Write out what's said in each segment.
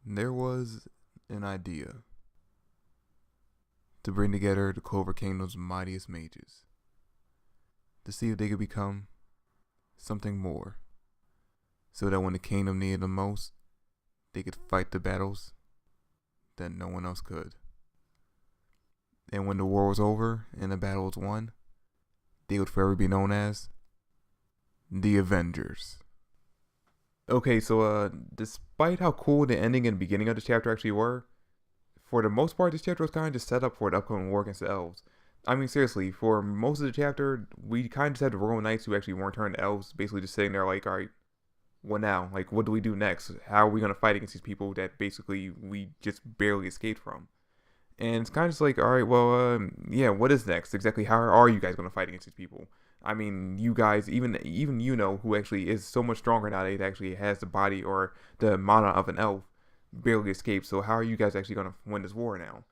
There was an idea to bring together the Clover Kingdom's mightiest mages to see if they could become something more, so that when the kingdom needed them most, they could fight the battles that no one else could. And when the war was over and the battle was won, they would forever be known as the Avengers. Okay, so despite how cool the ending and beginning of the chapter actually were, for the most part, this chapter was kind of just set up for the upcoming war against the elves. I mean, seriously, for most of the chapter, we kind of just had the royal knights who actually weren't turned to elves, basically just sitting there like, all right, what now? Like, what do we do next? How are we going to fight against these people that basically we just barely escaped from? And it's kind of just like, all right, well, yeah, what is next? Exactly how are you guys going to fight against these people? I mean, you guys, even you know, who actually is so much stronger nowadays, actually has the body or the mana of an elf, barely escaped. So how are you guys actually going to win this war now?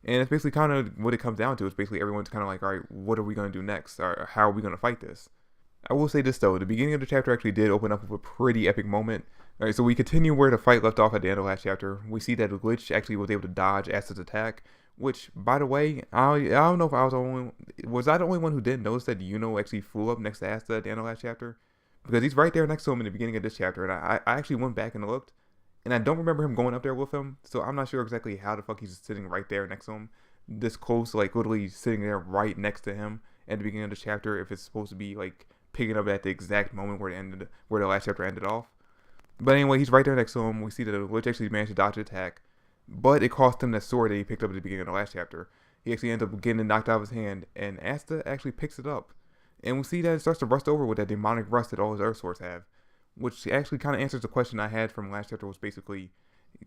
And it's basically kind of what it comes down to. It's basically everyone's kind of like, all right, what are we going to do next? Or how are we going to fight this? I will say this though, the beginning of the chapter actually did open up with a pretty epic moment. Alright, so we continue where the fight left off at the end of last chapter. We see that Lich actually was able to dodge Asta's attack, which, by the way, I don't know if I was the only was I the only one who didn't notice that Yuno actually flew up next to Asta at the end of last chapter? Because he's right there next to him in the beginning of this chapter, and I actually went back and looked, and I don't remember him going up there with him, so I'm not sure exactly how the fuck he's sitting right there next to him, this close, like literally sitting there right next to him at the beginning of the chapter, if it's supposed to be like picking up at the exact moment where the last chapter ended off. But anyway, he's right there next to him. We see that the Lich actually managed to dodge the attack, but it cost him that sword that he picked up at the beginning of the last chapter. He actually ends up getting it knocked out of his hand, and Asta actually picks it up. And we see that it starts to rust over with that demonic rust that all his earth swords have, which actually kind of answers the question I had from last chapter, was basically,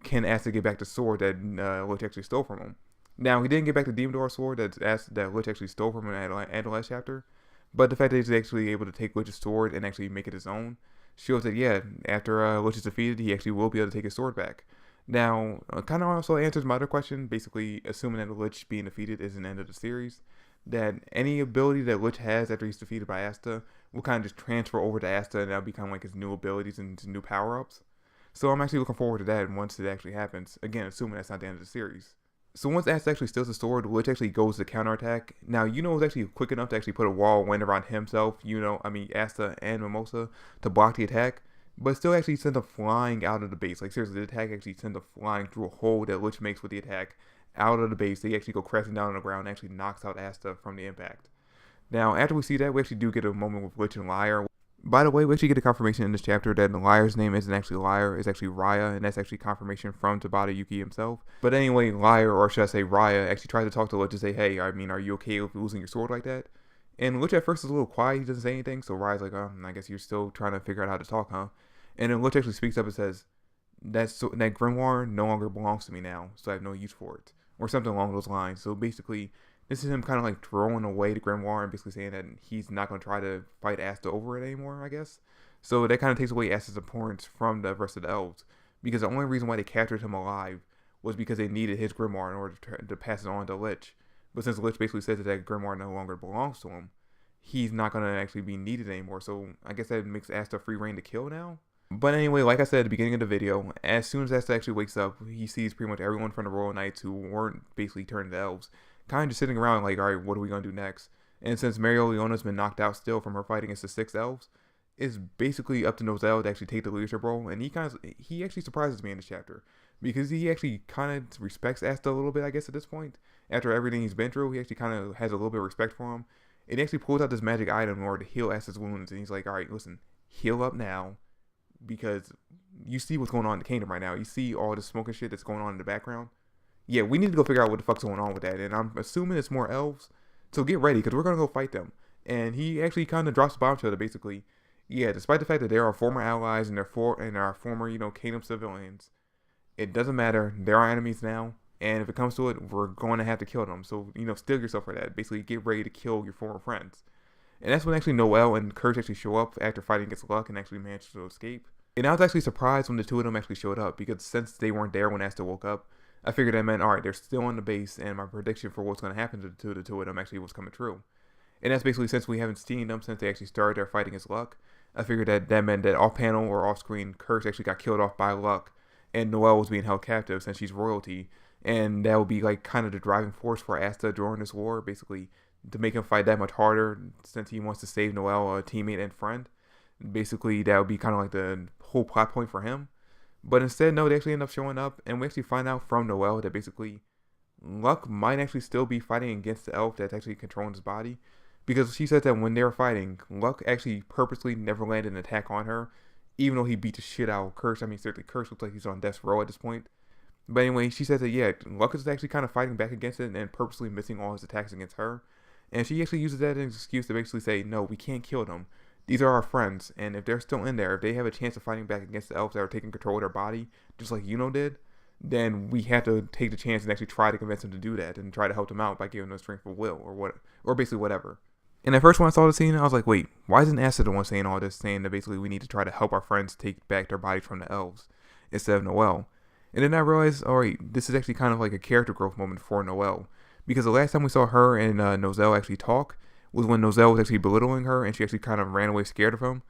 can Asta get back the sword that Lich actually stole from him? Now, he didn't get back the Demon Door sword that Lich actually stole from him at the last chapter, but the fact that he's actually able to take Lich's sword and actually make it his own shows that, yeah, after Lich is defeated, he actually will be able to take his sword back. Now, kind of also answers my other question, basically assuming that Lich being defeated is an end of the series, that any ability that Lich has after he's defeated by Asta will kind of just transfer over to Asta, and that'll become like his new abilities and his new power-ups. So I'm actually looking forward to that once it actually happens, again, assuming that's not the end of the series. So once Asta actually steals the sword, Lich actually goes to counterattack. Now, Yuno was actually quick enough to actually put a wall of wind around himself, Asta and Mimosa, to block the attack, but still actually sent them flying out of the base. Like, seriously, the attack actually sent them flying through a hole that Lich makes with the attack out of the base. They actually go crashing down on the ground and actually knocks out Asta from the impact. Now, after we see that, we actually do get a moment with Lich and Lyre. By the way, we actually get a confirmation in this chapter that Lyre's name isn't actually Lyre, it's actually Raya, and that's actually confirmation from Tabata Yuki himself. But anyway, Lyre, or should I say Raya, actually tries to talk to Lich to say, hey, I mean, are you okay with losing your sword like that? And Lich at first is a little quiet, he doesn't say anything, so Raya's like, I guess you're still trying to figure out how to talk, huh? And then Lich actually speaks up and says, that grimoire no longer belongs to me now, so I have no use for it. Or something along those lines. So basically, this is him kind of like throwing away the grimoire and basically saying that he's not going to try to fight Asta over it anymore, I guess. So that kind of takes away Asta's importance from the rest of the elves, because the only reason why they captured him alive was because they needed his grimoire in order to pass it on to Lich. But since Lich basically says that grimoire no longer belongs to him, he's not going to actually be needed anymore. So I guess that makes Asta free reign to kill now. But anyway, like I said at the beginning of the video, as soon as Asta actually wakes up, he sees pretty much everyone from the Royal Knights who weren't basically turned to elves, kind of just sitting around like, alright, what are we going to do next? And since Mereoleona's been knocked out still from her fight against the 6 elves, it's basically up to Nozel to actually take the leadership role. And he actually surprises me in this chapter, because he actually kind of respects Asta a little bit, I guess, at this point. After everything he's been through, he actually kind of has a little bit of respect for him. And he actually pulls out this magic item in order to heal Asta's wounds. And he's like, alright, listen, heal up now, because you see what's going on in the kingdom right now. You see all the smoking shit that's going on in the background. Yeah, we need to go figure out what the fuck's going on with that. And I'm assuming it's more elves. So get ready, because we're going to go fight them. And he actually kind of drops the bombshell that basically, yeah, despite the fact that they are former allies and our former, kingdom civilians, it doesn't matter. They're our enemies now. And if it comes to it, we're going to have to kill them. So, steel yourself for that. Basically, get ready to kill your former friends. And that's when actually Noel and Kirsch actually show up after fighting against Luck and actually managed to escape. And I was actually surprised when the two of them actually showed up, because since they weren't there when Asta woke up, I figured that meant, alright, they're still on the base, and my prediction for what's going to happen to the two of them actually was coming true. And that's basically, since we haven't seen them since they actually started their fight against Luck, I figured that meant that off-panel or off-screen, Kirsch actually got killed off by Luck, and Noelle was being held captive since she's royalty, and that would be like kind of the driving force for Asta during this war, basically to make him fight that much harder since he wants to save Noelle, a teammate and friend. Basically, that would be kind of like the whole plot point for him. But instead, no, they actually end up showing up, and we actually find out from Noelle that basically Luck might actually still be fighting against the elf that's actually controlling his body. Because she said that when they were fighting, Luck actually purposely never landed an attack on her, even though he beat the shit out of Kirsch. I mean, certainly Kirsch looks like he's on death's row at this point. But anyway, she says that, yeah, Luck is actually kind of fighting back against it and purposely missing all his attacks against her. And she actually uses that as an excuse to basically say, no, we can't kill them. These are our friends, and if they're still in there, if they have a chance of fighting back against the elves that are taking control of their body, just like Yuno did, then we have to take the chance and actually try to convince them to do that and try to help them out by giving them strength of will or basically whatever. And at first when I saw the scene, I was like, wait, why isn't Asta the one saying all this, saying that basically we need to try to help our friends take back their bodies from the elves instead of Noelle? And then I realized, alright, this is actually kind of like a character growth moment for Noelle. Because the last time we saw her and Nozel actually talk was when Nozel was actually belittling her and she actually kind of ran away scared of him.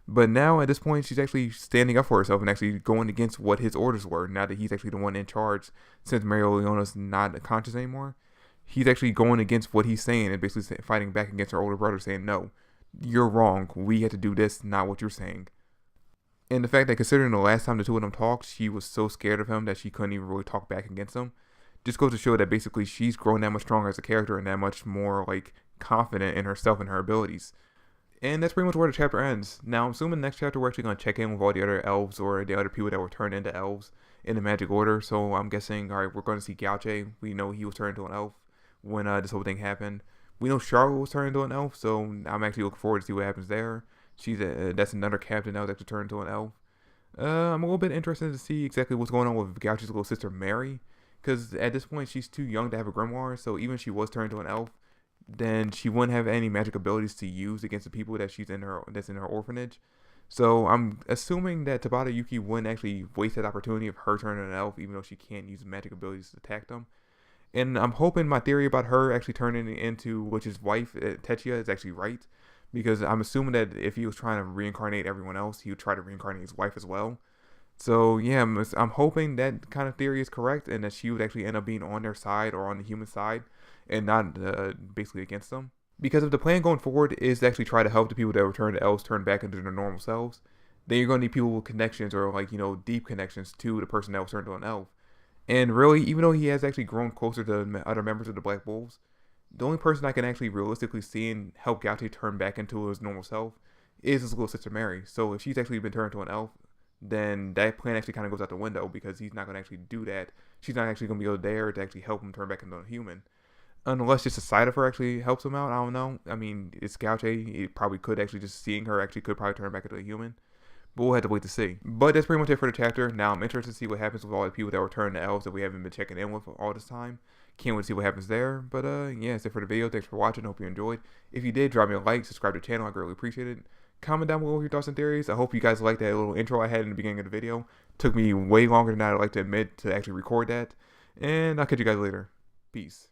But now at this point, she's actually standing up for herself and actually going against what his orders were. Now that he's actually the one in charge, since Mario Leona's not conscious anymore, he's actually going against what he's saying and basically fighting back against her older brother, saying, no, you're wrong. We have to do this, not what you're saying. And the fact that considering the last time the two of them talked, she was so scared of him that she couldn't even really talk back against him, just goes to show that basically she's grown that much stronger as a character and that much more like confident in herself and her abilities. And that's pretty much where the chapter ends. Now, I'm assuming the next chapter we're actually going to check in with all the other elves or the other people that were turned into elves in the magic order. So I'm guessing, alright, we're going to see Gauche. We know he was turned into an elf when this whole thing happened. We know Charlotte was turned into an elf, so I'm actually looking forward to see what happens there. That's another captain that was actually turned into an elf. I'm a little bit interested to see exactly what's going on with Gauche's little sister Mary, because at this point she's too young to have a grimoire, so even if she was turned into an elf, then she wouldn't have any magic abilities to use against the people that's in her orphanage. So I'm assuming that Tabata Yuki wouldn't actually waste that opportunity of her turning an elf, even though she can't use magic abilities to attack them. And I'm hoping my theory about her actually turning into Witch's wife, Techia, is actually right, because I'm assuming that if he was trying to reincarnate everyone else, he would try to reincarnate his wife as well. So yeah, I'm hoping that kind of theory is correct and that she would actually end up being on their side or on the human side and not basically against them. Because if the plan going forward is to actually try to help the people that return to elves turn back into their normal selves, then you're going to need people with connections or like, deep connections to the person that was turned to an elf. And really, even though he has actually grown closer to other members of the Black Wolves, the only person I can actually realistically see and help Gauche turn back into his normal self is his little sister Mary. So if she's actually been turned to an elf, then that plan actually kind of goes out the window because he's not going to actually do that. She's not actually going to be there to actually help him turn back into a human. Unless just a side of her actually helps him out, I don't know. I mean, it's Gauche. It probably could actually just seeing her actually could probably turn her back into a human. But we'll have to wait to see. But that's pretty much it for the chapter. Now I'm interested to see what happens with all the people that return to elves that we haven't been checking in with all this time. Can't wait to see what happens there. But yeah, that's it for the video. Thanks for watching. Hope you enjoyed. If you did, drop me a like, subscribe to the channel. I greatly appreciate it. Comment down below your thoughts and theories. I hope you guys liked that little intro I had in the beginning of the video. Took me way longer than I'd like to admit to actually record that. And I'll catch you guys later. Peace.